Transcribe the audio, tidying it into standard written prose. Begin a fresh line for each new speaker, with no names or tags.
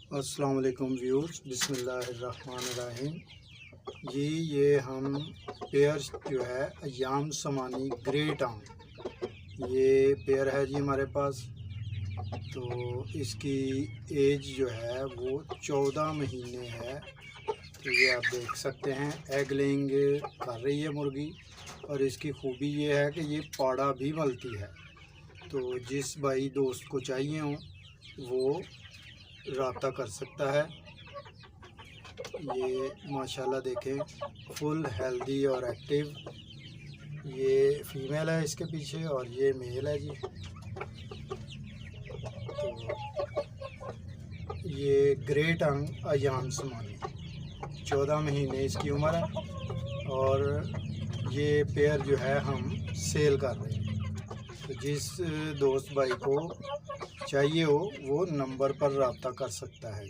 अस्सलाम वालेकुम व्यूअर्स, बिस्मिल्लाहिर्रहमानिर्रहीम। जी ये हम पेयर जो है अय्याम समानी ग्रे टाउन, ये पेयर है जी हमारे पास। तो इसकी एज जो है वो 14 महीने है। तो ये आप देख सकते हैं एग लेइंग कर रही है मुर्गी। और इसकी खूबी ये है कि ये पाड़ा भी मलती है। तो जिस भाई दोस्त को चाहिए हो वो रब्ता कर सकता है। ये माशाल्लाह देखें, फुल हेल्दी और एक्टिव। ये फीमेल है इसके पीछे और ये मेल है जी। तो ये ग्रे टंग अय्याम समानी, 14 महीने इसकी उम्र है। और ये पेयर जो है हम सेल कर रहे हैं। तो जिस दोस्त भाई को चाहिए हो वो नंबर पर रब्ता कर सकता है।